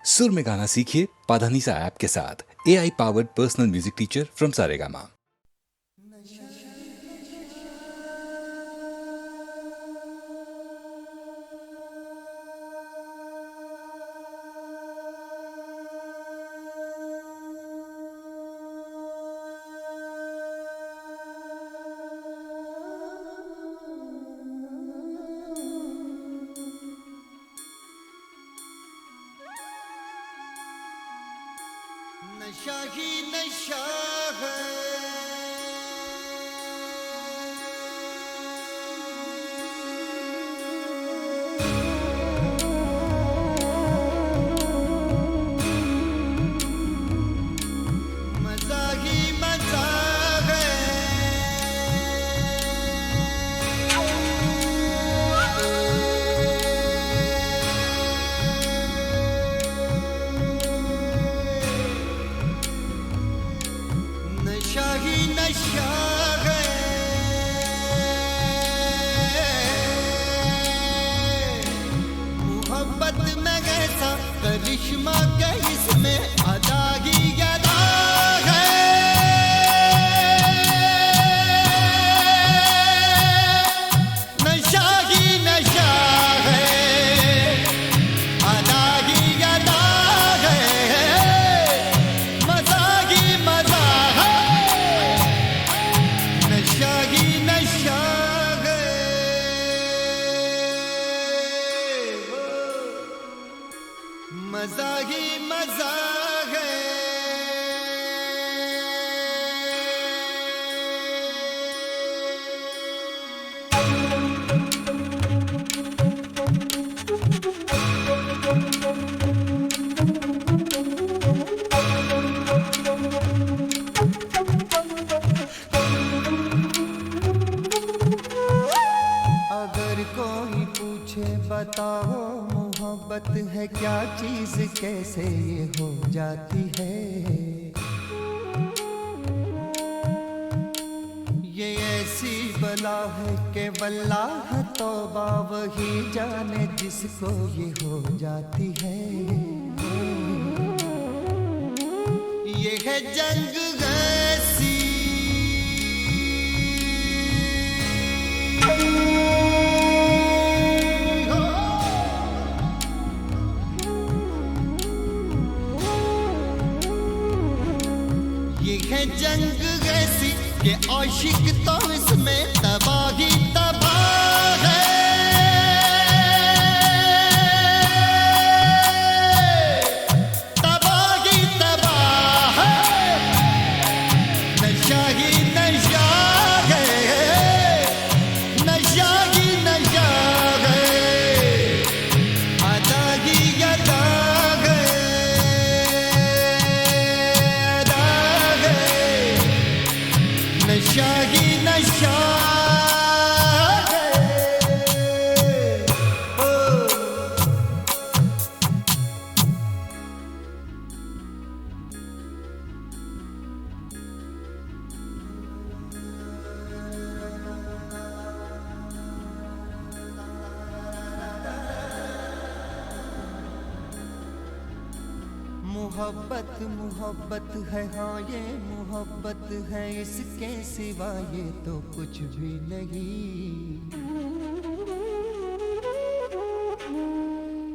सुर में गाना सीखिए पाधानीसा ऐप के साथ। AI powered personal music teacher from Saregama. नशा ही नशा है, मजा ही मजा है। नशा ही नशा है, मोहब्बत में कैसा करिश्मा क्या इसमें अदा ही अदा है। नशा ही नशा है, अदा ही अदा है, मजा ही मजा है। नशा ही नशा है, मजा ही मजा है। अगर कोई पूछे बताओ मोहब्बत है क्या चीज, कैसे ये हो जाती है। ये ऐसी बला है कि वल्लाह तौबा वही जाने जिसको ये हो जाती है। ये है जंग ऐसी, ये है जंग ऐसी कि आशिक तो इसमें तबाही तबाह है। तबाही तबाह है, नशा ही नशा है, नशा ही नशा है, अदा ही अदा है, अदा है। नशा ही नशा है, ओ। मोहब्बत मोहब्बत है, हाँ ये मोहब्बत है, इसके सिवा ये तो कुछ भी नहीं।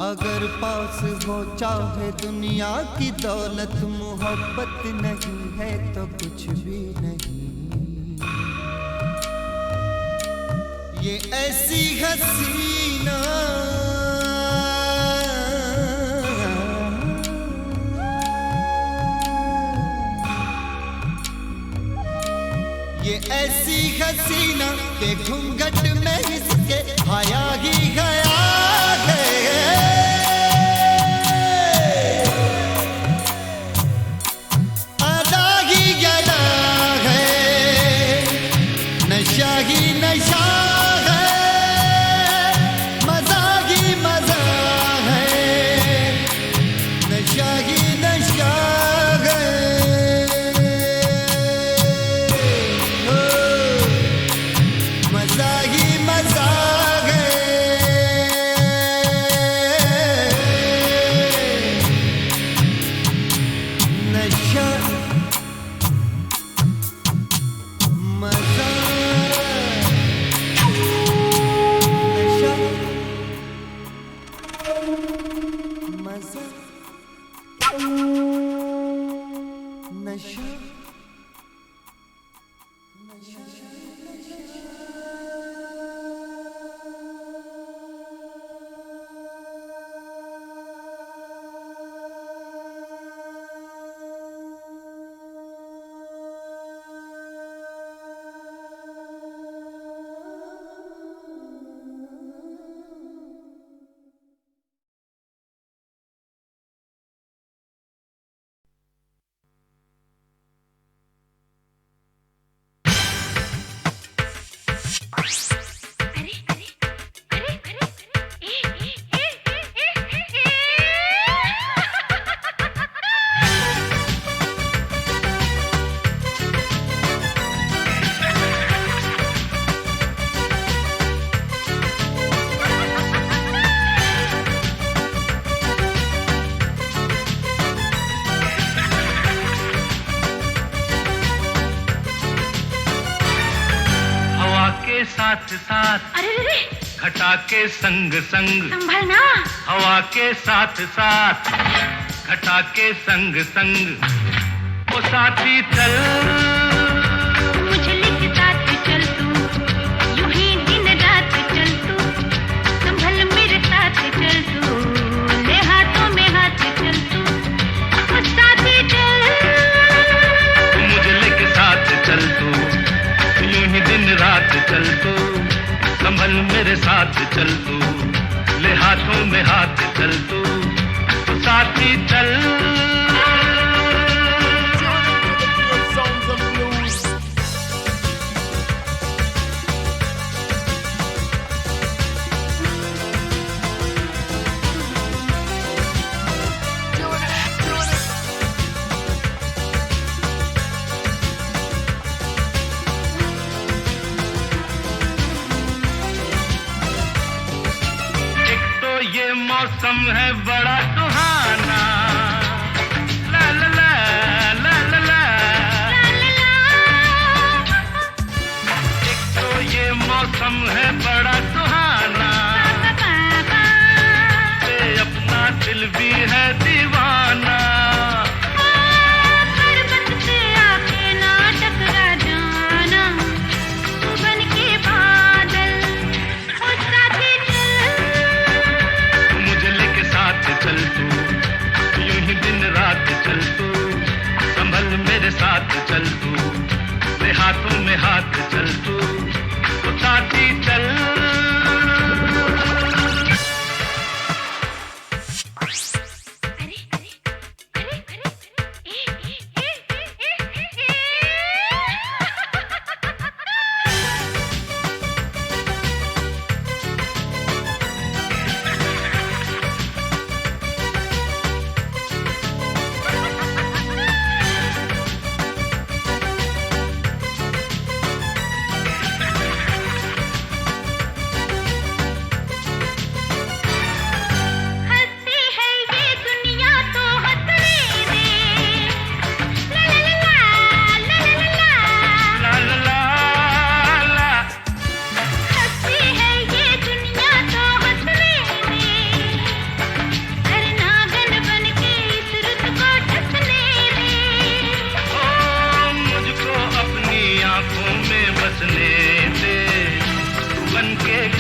अगर पास हो चाहे दुनिया की दौलत, मोहब्बत नहीं है तो कुछ भी नहीं। ये ऐसी हसीना, ये ऐसी हसीना के घूंघट में इसके हाया ही गया है। अदा ही अदा है, नशा ही नशा है, मजा ही मजा है, नशा ही नशा है। मजा ही मजा है, सा नशा साथ साथ, अरे रे घटा के संग संग, संभलना। हवा के साथ साथ, घटा के संग संग, ओ साथी चल मुझे लेके साथ चल तू, यूं ही दिन रात चल तू, संभल मेरे साथ चल तू, ले हाथों में हाथ चल तू, ओ साथी चल मुझे लेके साथ चल तू, यूं ही दिन रात चल तू, संभल मेरे साथ चल तू, ले हाथों में हाथ चल तू, तो साथी चल। ये मौसम है बड़ा सुहाना, ला ला ला ला ला ला, एक तो ये मौसम है बड़ा सुहाना, ये अपना दिल भी है दीवाना, चल तू, यूं ही दिन रात चल तू, संभल मेरे साथ चल तू, ले हाथों में हाथ चल तू, तो साथी चल।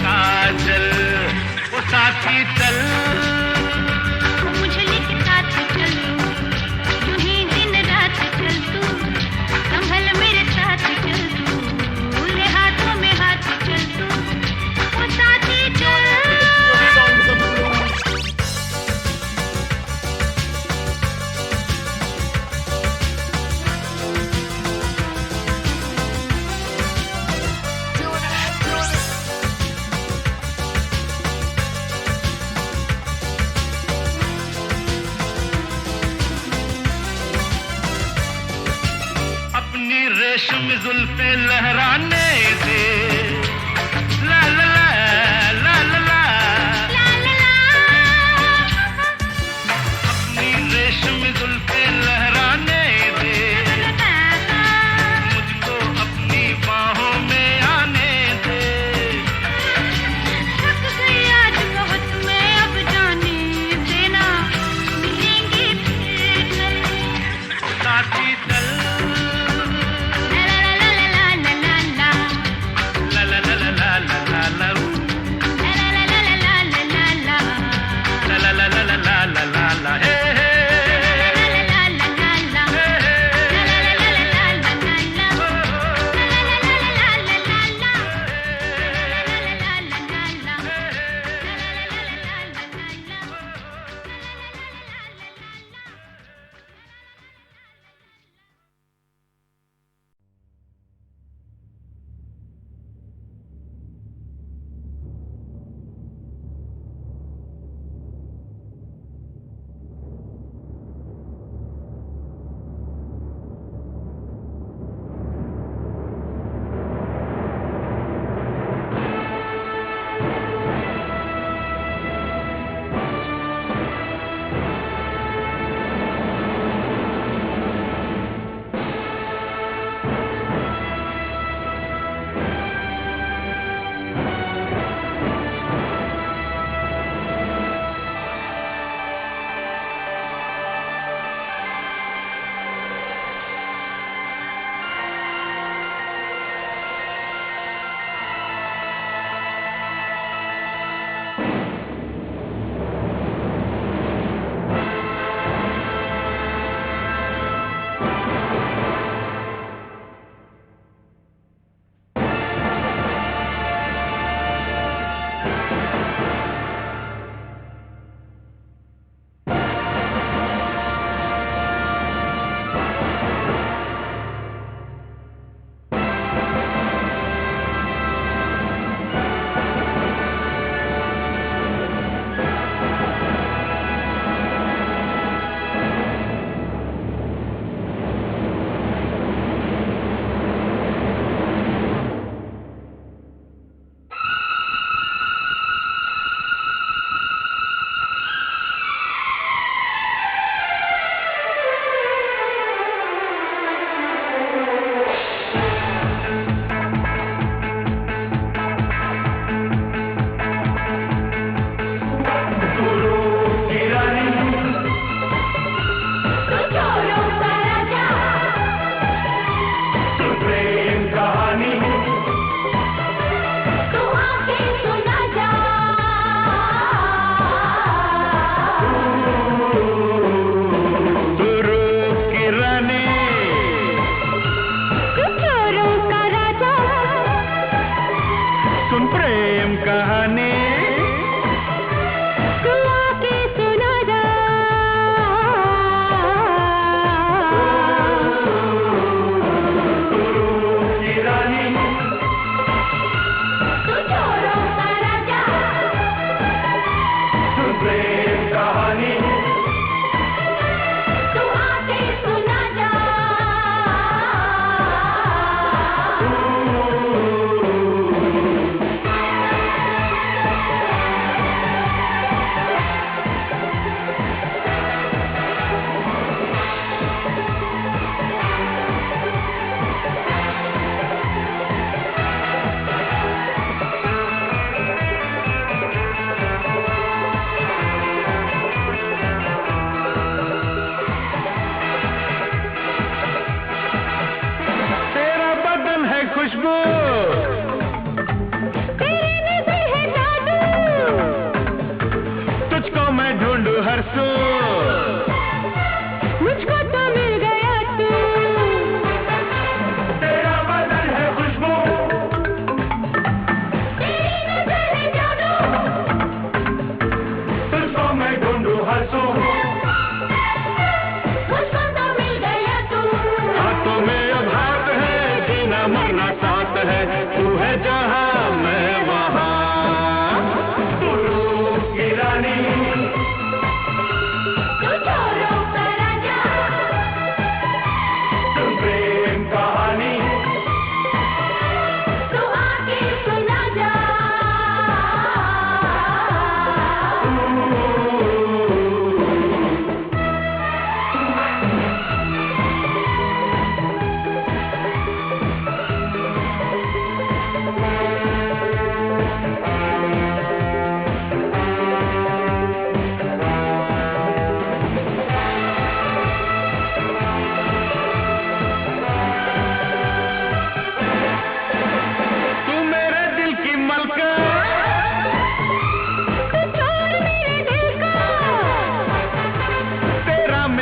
काजल वो साथी चल मुझे लेके साथ चल तू, यूं ही दिन रात चल तू, संभल मेरे साथ चल तू, ले हाथों में हाथ चल तू, वो साथी चल। रेशमी जुल्फे लहराने दे, ला ला ला ला ला ला, अपनी रेशमी जुल्फे लहराने दे, मुझको अपनी बाहों में आने दे, थक गई आज बहुत मैं अब जाने देना,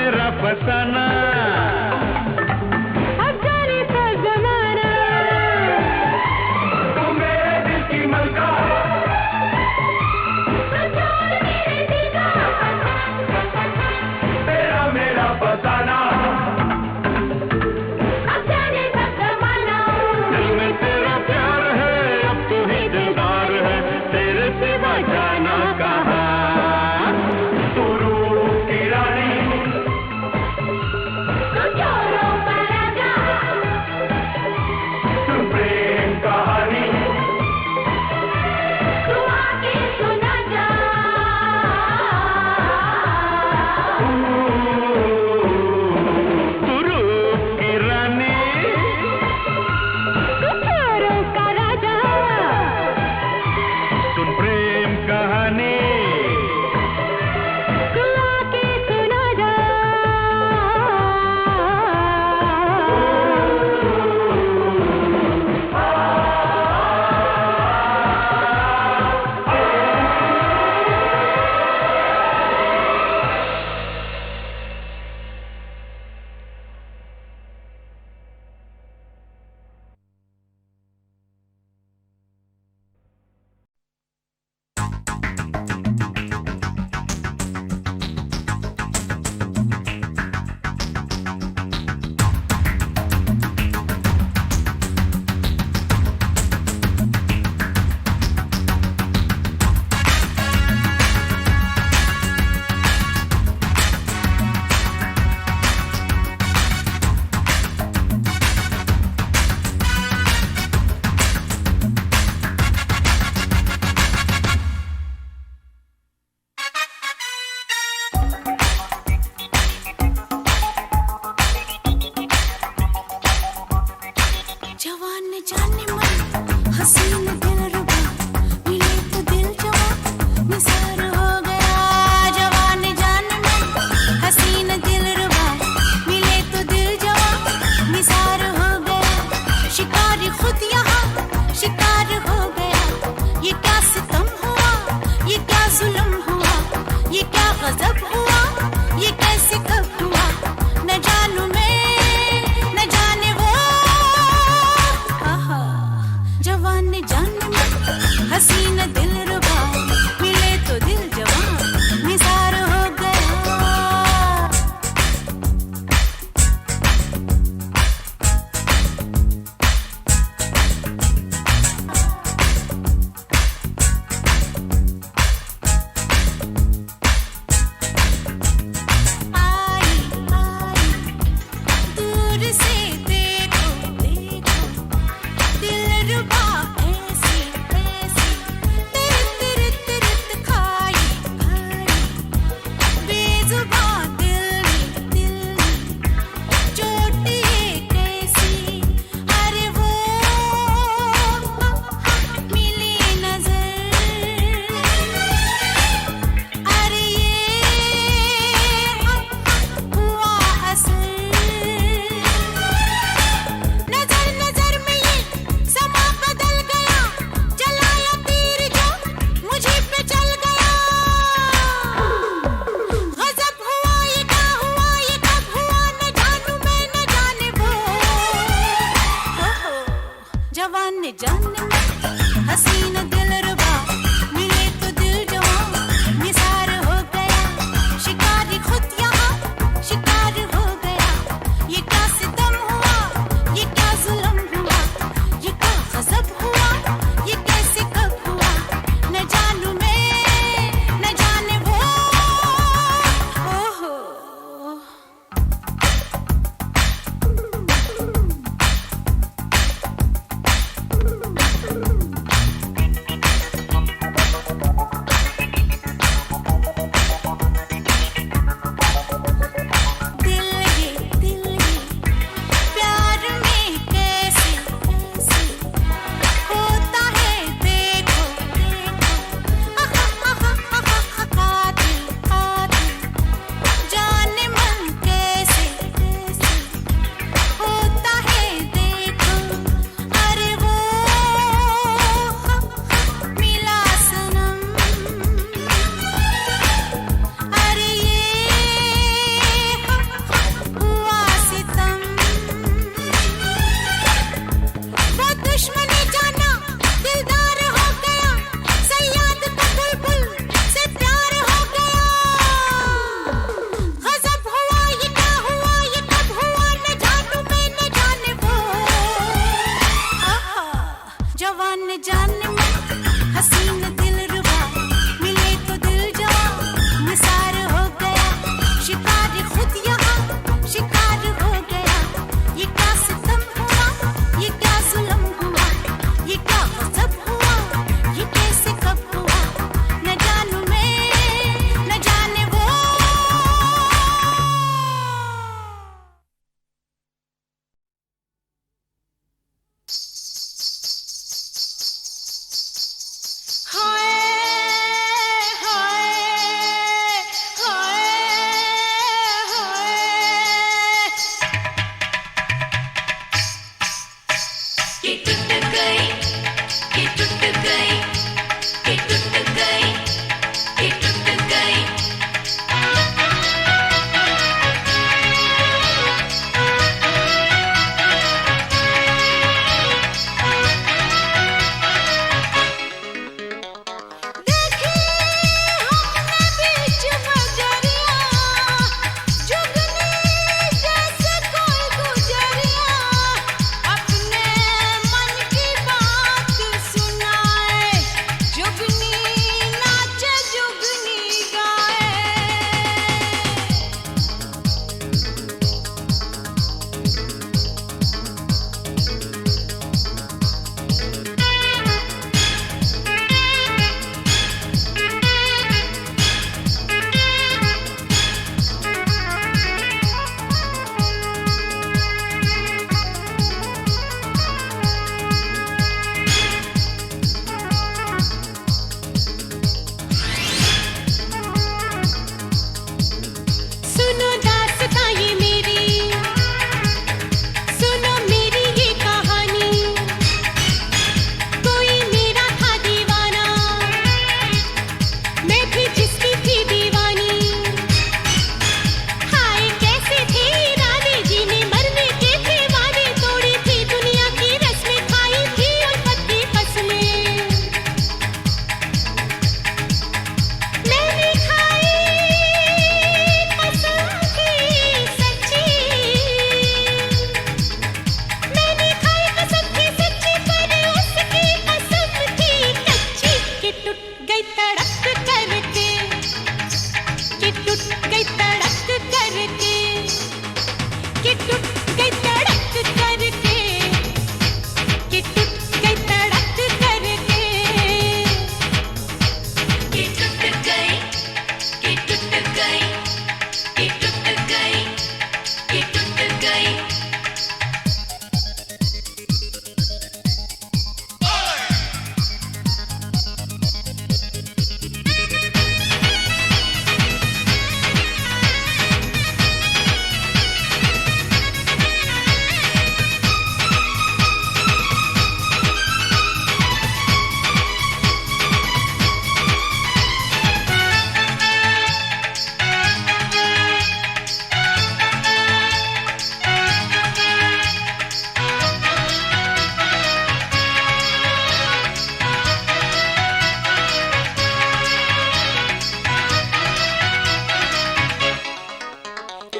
मेरा फसाना, अब जाने का जमाना, तू मेरे दिल की मलका, छोड़ मेरे दिल का तेरा मेरा फसाना, अब जाने का जमाना, दिल में तेरा प्यार है, अब तू ही दिलदार है, तेरे सिवा जाना कहाँ, तू रूप की रानी,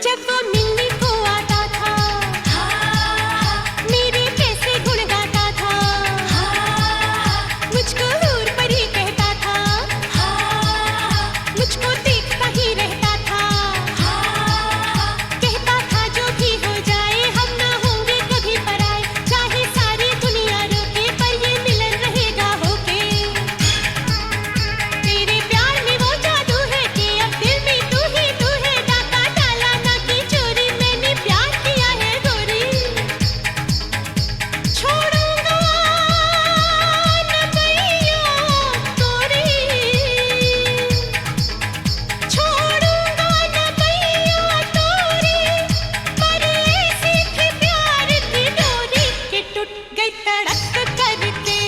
जब वो मिलने को आता था, मेरे कैसे गुण गाता था, मुझको हूर परी कहता था, मुझको देखता ही रहता था, कहता था जो भी हो जाए हम ना होंगे कभी पराए, चाहे सारी दुनिया रोके पर ये मिलन रहेगा होके। तेरे प्यार में वो जादू है कि अब दिल में तू है, डाका डाला ना की चोरी, मैंने प्यार किया है गोरी। छोड़ूंगा न भैया तोरी, छोड़ूंगा न भैया तोरी, पर ऐसी थी प्यार की डोरी कि टूट गई तड़क करके,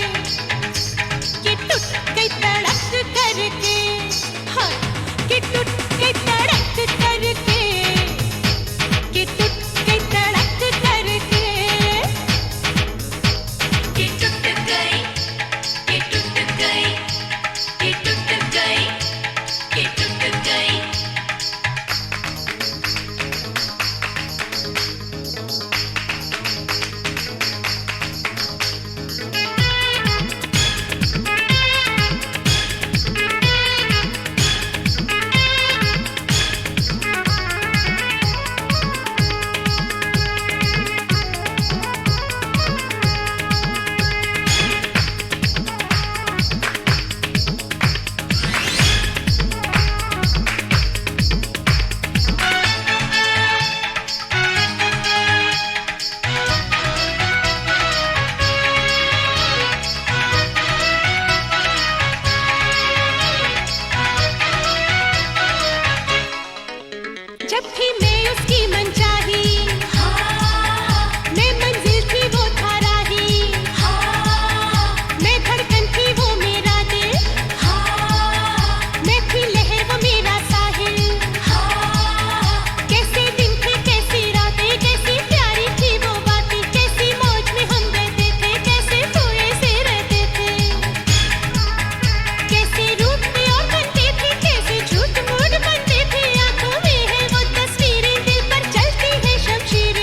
कि टूट गई तड़क करके, हाँ कि टूट गई तड़क करके, कि टूट गई तड़क करके, कि टूट गई, कि टूट गई, कि टूट गई, कि टूट गई। जब भी मैं उसकी मनचाही, मैं मंजिल थी वो था राही, मैं धड़कन थी वो मेरा दिल, मैं थी लहर वो मेरा साहिल। कैसे दिन थे कैसी रातें, कैसी प्यारी थी वो बातें, कैसी मौज में हम रहते थे, कैसे सोए से रहते थे, कैसे रूठते और बनते थे, कैसे झूठ मूठ बनते थे, आंखों में है वो तस्वीरें, दिल पर चलती है शमशीरें।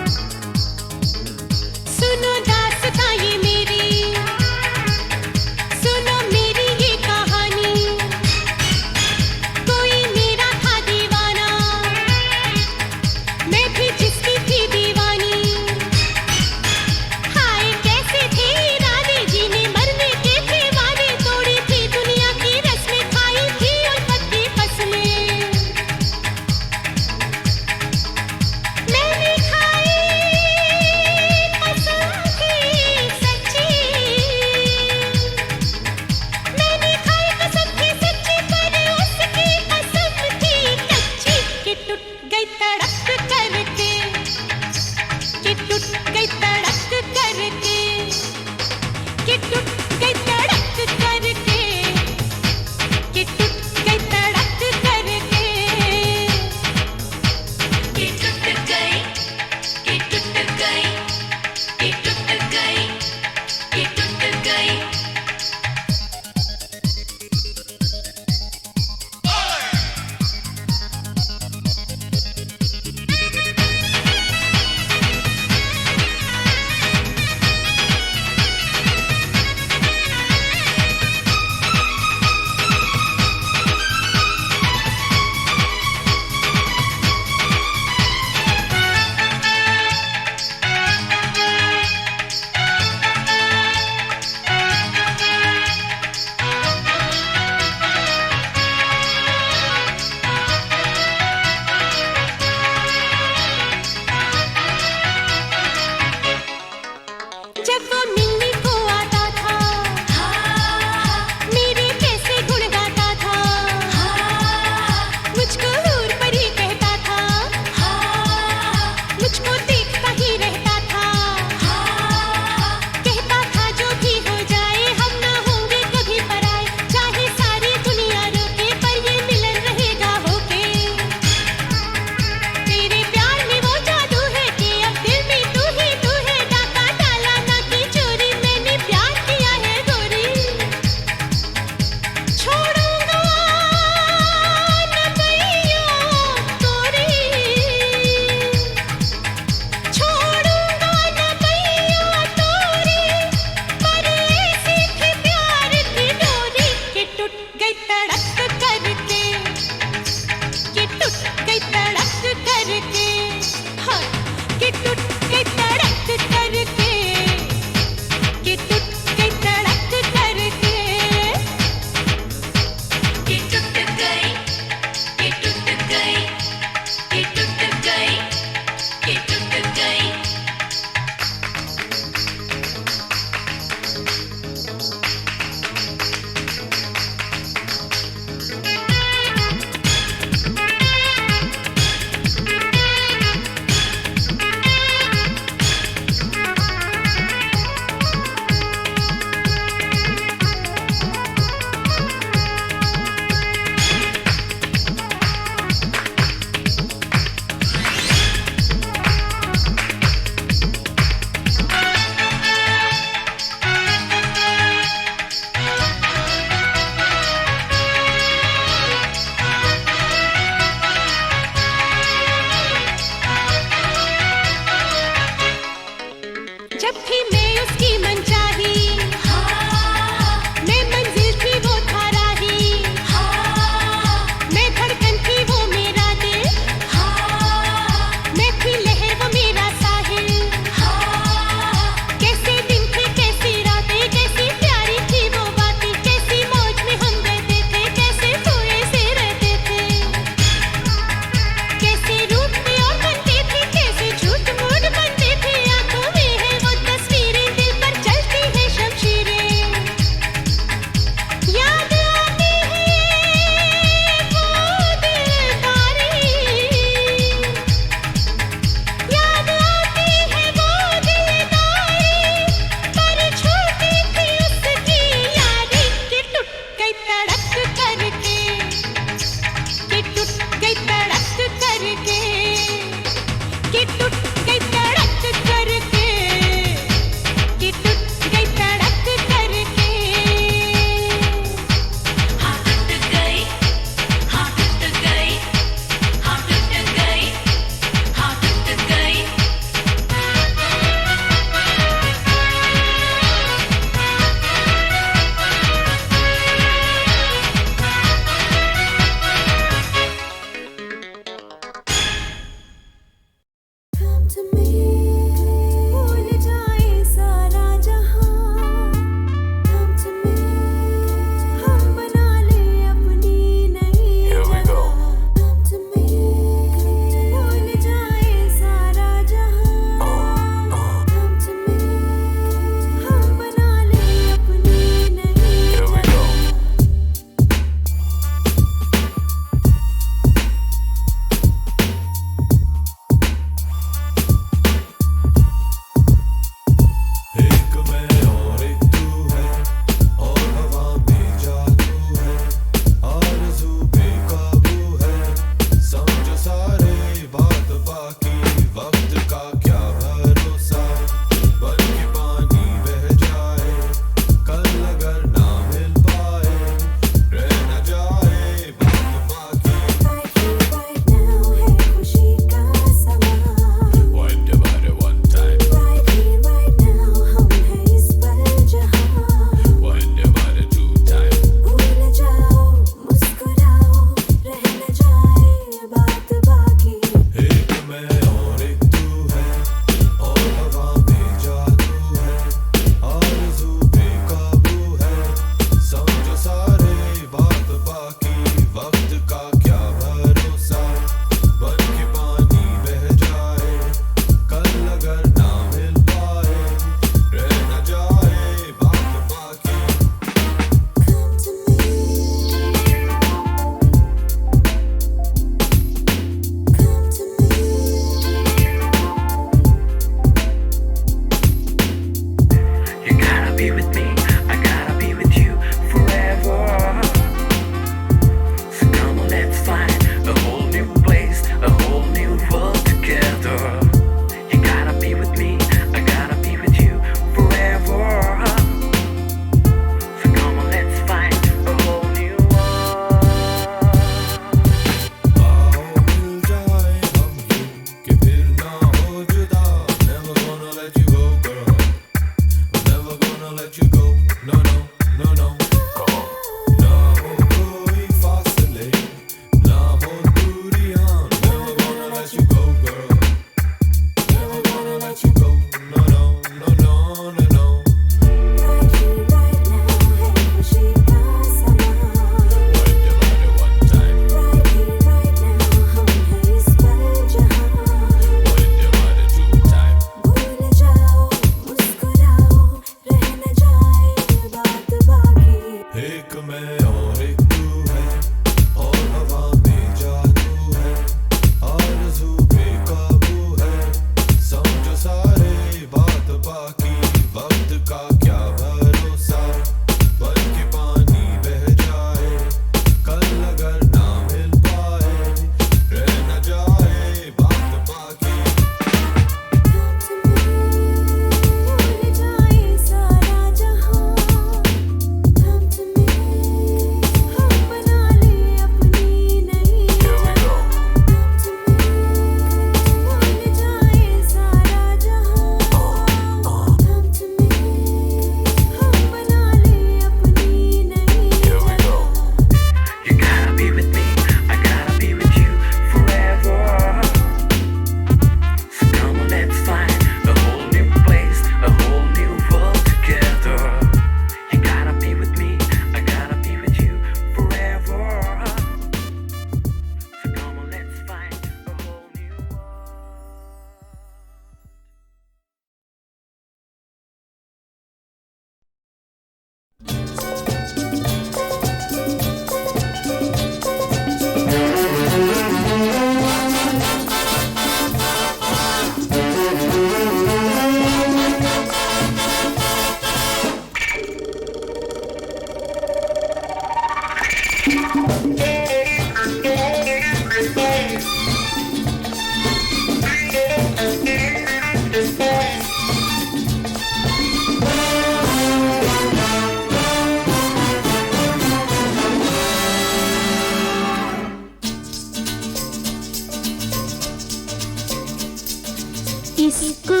इसको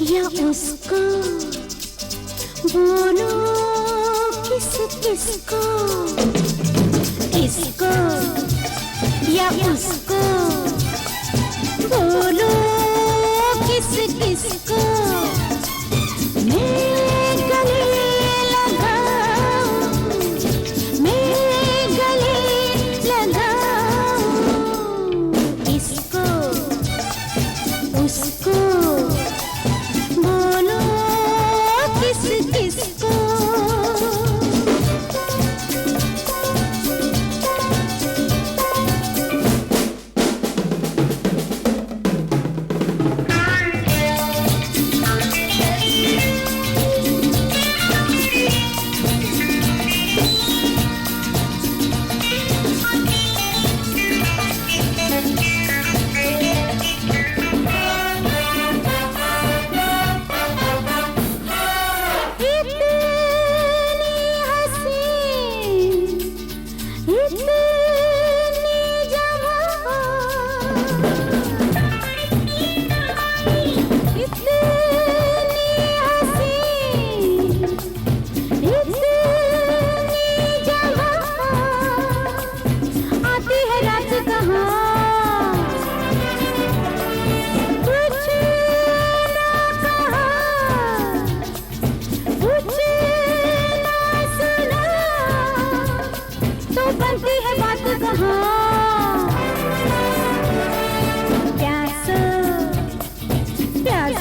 या उसको बोलो किस किसको, इसको या उसको बोलो किस किसको। मैं गले लगाऊं, मैं गले लगाऊं, इसको उसको बोलो किस किसको।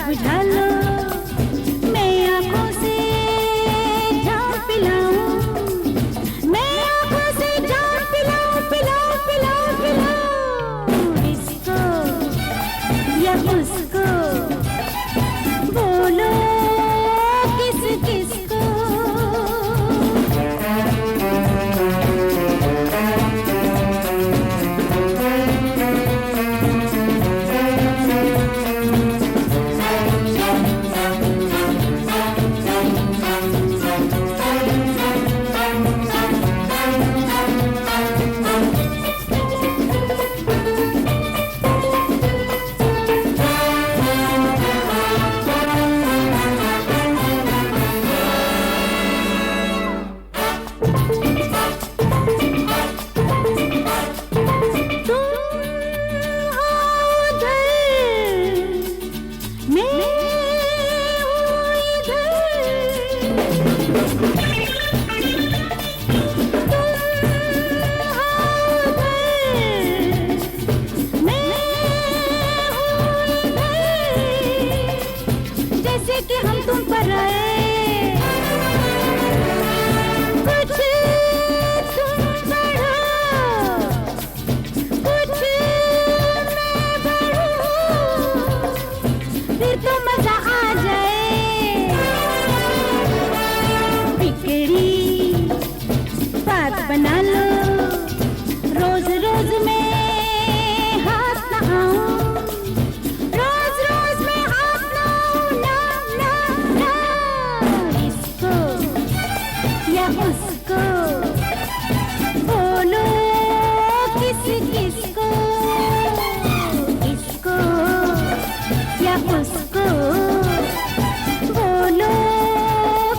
बुझा लो मैं आँखों से जान पिलाऊं, मैं आँखों से जान पिलाऊं, पिलाऊं पिलाऊं पिलाऊं, इसको या उसको बोलो किस किसको। कि हम तुम पर आए, कुछ तुम बढ़ो, कुछ मैं बढ़ूं, फिर तो मजा आ जाए। बिगड़ी बात बना लो, रोज रोज में हाथ न आऊं, रोज रोज में हाथ न आऊं, ना इसको या उसको बोलो किस किसको, इसको या उसको बोलो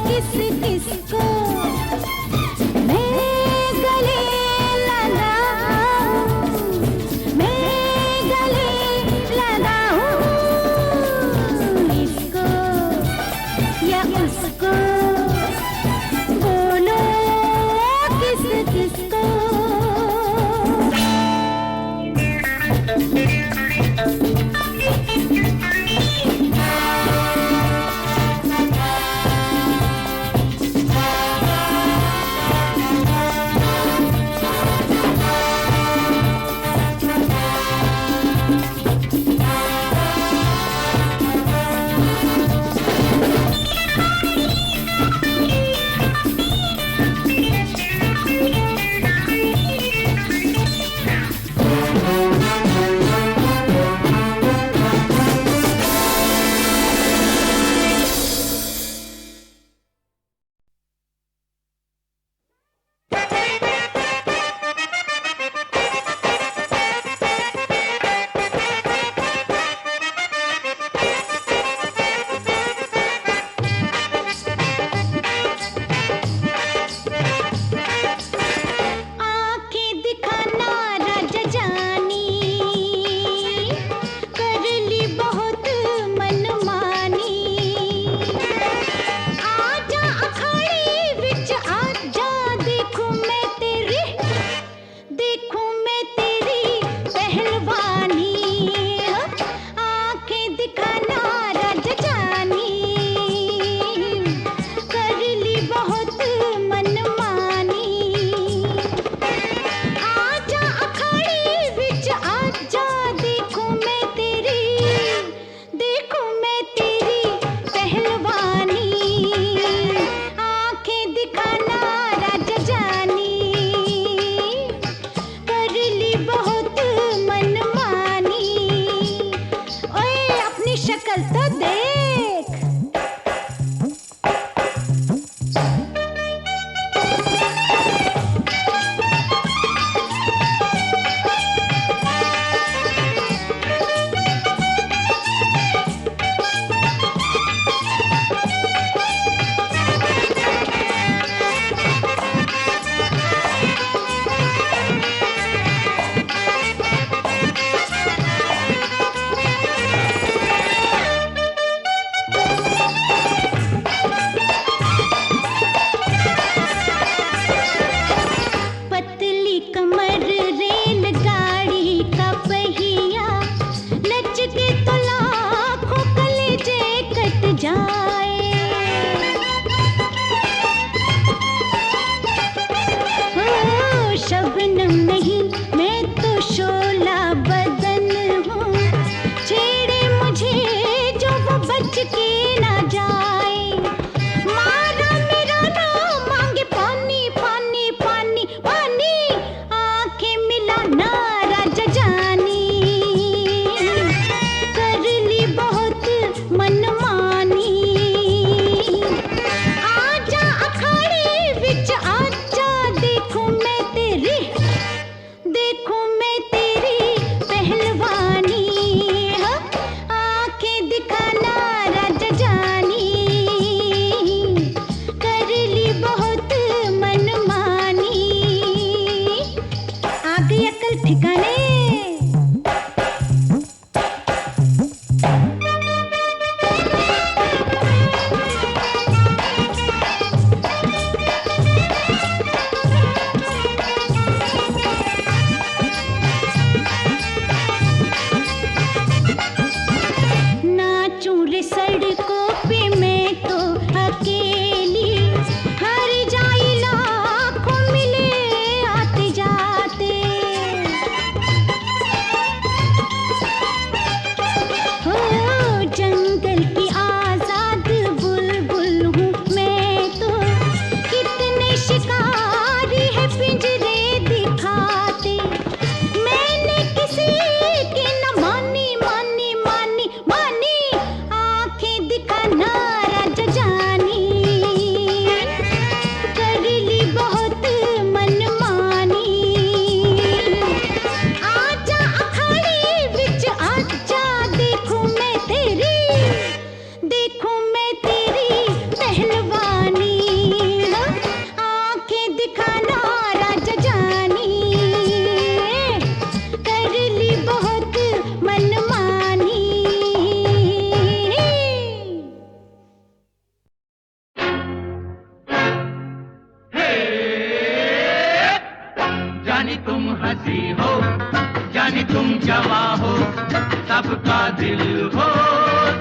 किस किसको। मैं गले लगाऊं, मैं गले लगाऊं, इसको या उसको बोलो किस किसको। चल तो देख। पतली कमर रेलगाड़ी का पहिया लचके तो लाखों कलेजे कट जाए। हो शबनम नहीं मैं तो शोला बदन हूँ, छेड़े मुझे जो वो बच के ना जाए। मारा मेरा नाम मांगे पानी पानी पानी पानी, आंखें मिलाना राजा जानी, कर ली बहुत मनमानी। आजा अखाड़े विच आजा, देखूं मैं तेरी पहलवानी। हाँ, आंखें दिखाना राजा जानी, कर ली बहुत मनमानी। आ गई अकल ठिकाने। नाचूं रे सड़कों पे मैं तो अकेली, हर जाई लाखों मिले आते जाते। हो जंगल की आजाद बुलबुल हूँ मैं तो, कितने शिकारी है पिंजरे दिखाते। मैंने किसी की न मानी मानी मानी मानी, आंखें दिखाना राजा जानी, कर ली बहुत मनमानी। आजा अखाड़े विच आजा, देखूं मैं तेरी पहलवानी। आंखें दिखाना राजा जानी, कर ली बहुत मनमानी। जानी तुम हंसी हो, जानी तुम जवां हो, सबका दिल हो,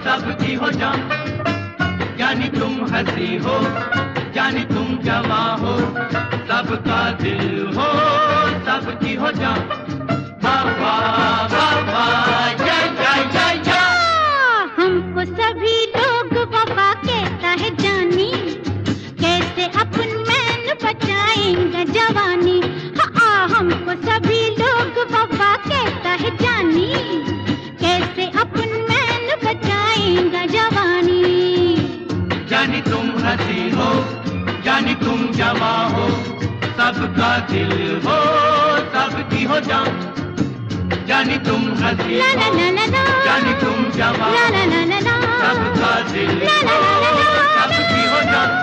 सबकी हो जान। जानी तुम हंसी हो, जानी तुम जवां हो, सबका दिल हो, सबकी हो जान। बाबा बाबा जय जय जय जय। हमको सभी लोग वफा कहता है जानी, कैसे अपन मैन बचाएंगे जवानी। हाँ, हमको सभी लोग वफा कहता है जानी, कैसे अपन मैन बचाएंगे जवानी। जानी तुम हंसी हो, जानी तुम जवां हो, सबका दिल हो, सबकी हो जान। जानी तुम हंसी ला ला हो, ला ला ला, जानी तुम जवां ला ला हो, ला ला ला, सबका दिल ला ला हो, ला ला ला, सबकी हो जान।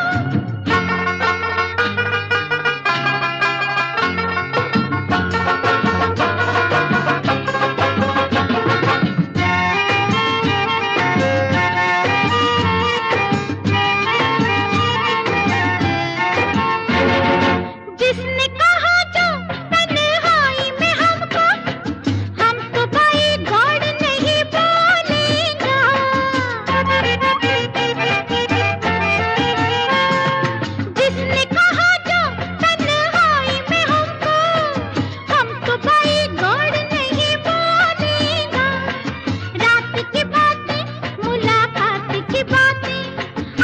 जिसने कहा जो तन्हाई में हमको, हम तो भाई गॉड नहीं बोलेगा। जिसने कहा जो तन्हाई में हमको, हम तो भाई गॉड नहीं बोलेगा। रात की बातें, मुलाकात की बातें,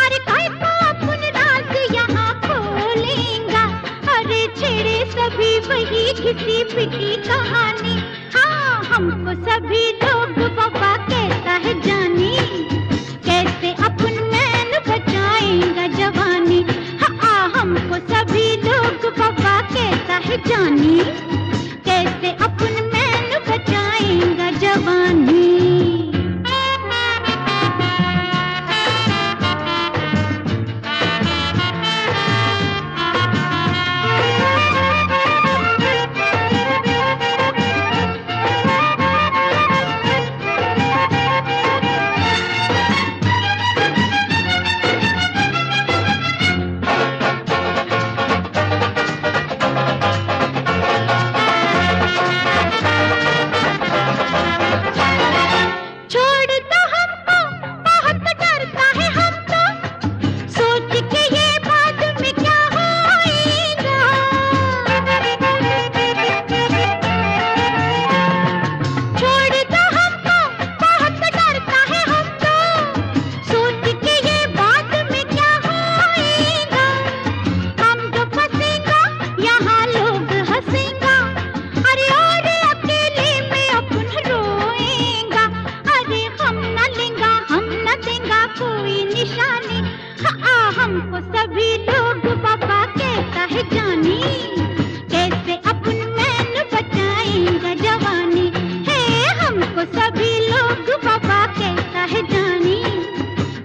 अरे काय को अपन राज यहाँ खोलेगा। अरे छेड़े सभी वही किसी पिटी कहानी। हाँ, हमको सभी लोग वफा कहता है जानी, जानी, कैसे अपन मैन बचाएंगा जवानी। हमको सभी लोग बाबा कहता है जानी, कैसे अपन मैन बचाएंगा जवानी। है हमको सभी लोग बाबा कहता है जानी,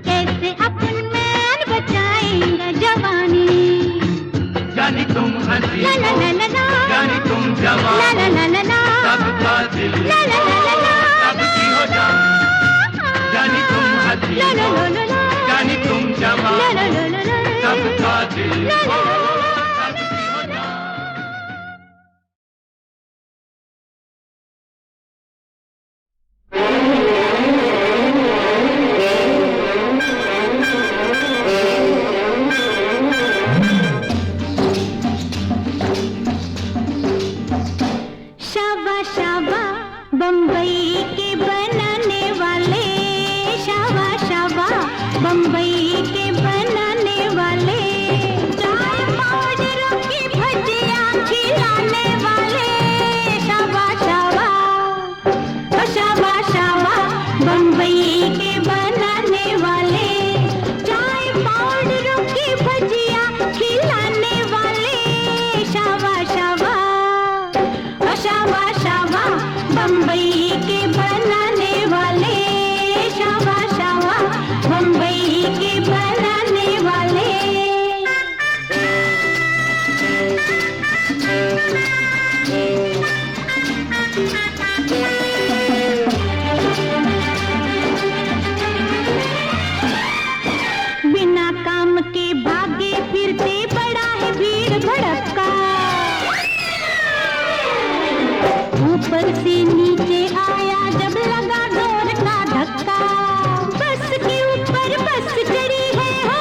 कैसे अपन मैन बचाएंगा जवानी। जानी तुम हंसी ला ला ला ला ला, जानी तुम जवान ला ला ला ला ला, सबका दिल ला ला ला ला ला, सबकी हो जान। जानी तुम हंसी ला ला ला ला ला, जानी तुम जवान ला ला ला ला ला, सबका दिल ला ला ला ला ला। सबकी हो जान। शाबा शाबा बम्बई के बनाने वाले, शाबा शाबा बम्बई के बनाने वाले, चाय पाउडर की भजिया खिलाने वाले, शाबा शाबा ओ शाबा शाबा बम्बई के बनाने वाले, चाय पाउडर की भजिया खिलाने वाले, शाबा शाबा ओ शाबा शाबा बम्बई के बनाने वाले, शाबा शाबा बम्बई के बनाने वाले। बिना काम के भागे फिरते बड़ा है भीड़ भड़का, ऊपर से नीचे आया जब लगा डोर का धक्का, बस के ऊपर बस चढ़ी है हो,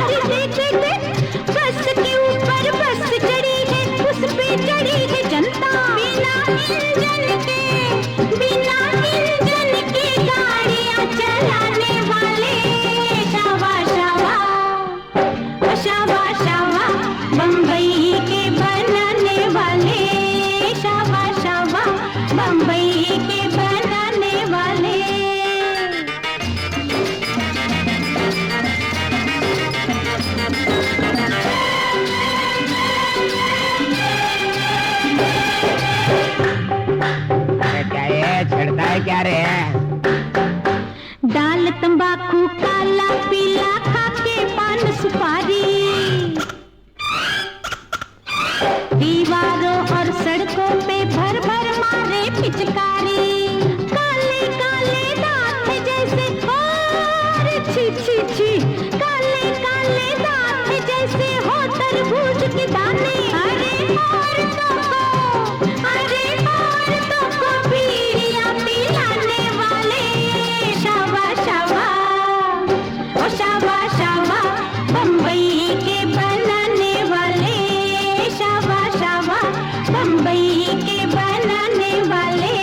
अरे देख देख बस के ऊपर बस चढ़ी है, उस पे चढ़ी है जनता। बिना इंजन के गाड़ियां चलाने वाले, शाबा शाबा ओ शाबा शाबा बम्बई के बनाने वाले, शाबा शाबा बम्बई के बनाने वाले। क्या है छेड़ता है क्या रे? दाल तंबाकू काला पीला खाके पान सुपारी, दीवारों और सड़कों पे भर भर मारे पिचकारी, काले काले दांत है जैसे और छी छी छी, काले काले दांत है जैसे हो तरबूज के दाने। अरे औरतों को बीड़ियां पिलाने वाले, शाबा शाबा ओ शाबा शाबा बम्बई के बनाने वाले, शाबा शाबा बम्बई के बनाने वाले।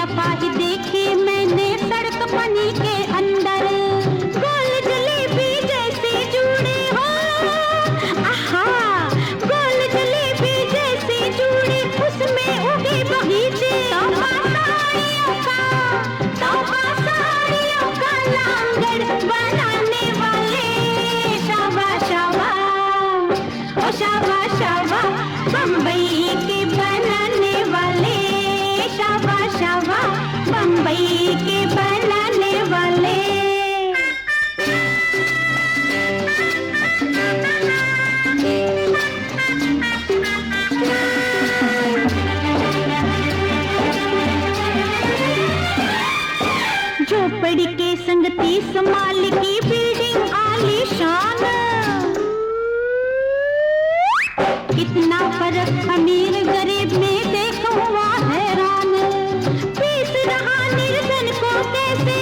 दफा ही देखी मैंने सड़क पानी के अंदर, गोल जलेबी जैसे जूड़े हो, आहा गोल जलेबी जैसे जूड़े, उसमें उगे बगीचे, तौबा साड़ियों का लांगड़ बनाने वाले, शाबा शाबा ओ शाबा शाबा बम्बई के बनाने वाले, शाबा शाबा बम्बई के बनाने वाले। झोपड़ी के संग 30 माल की बिल्डिंग आलीशान, कितना फर्क अमीर गरीब में देखो हुआ हैरान, पीस रहा निर्धन को कैसे,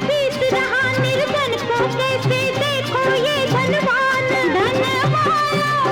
पीस रहा निर्धन को कैसे, देखो ये धनवान, धनवानों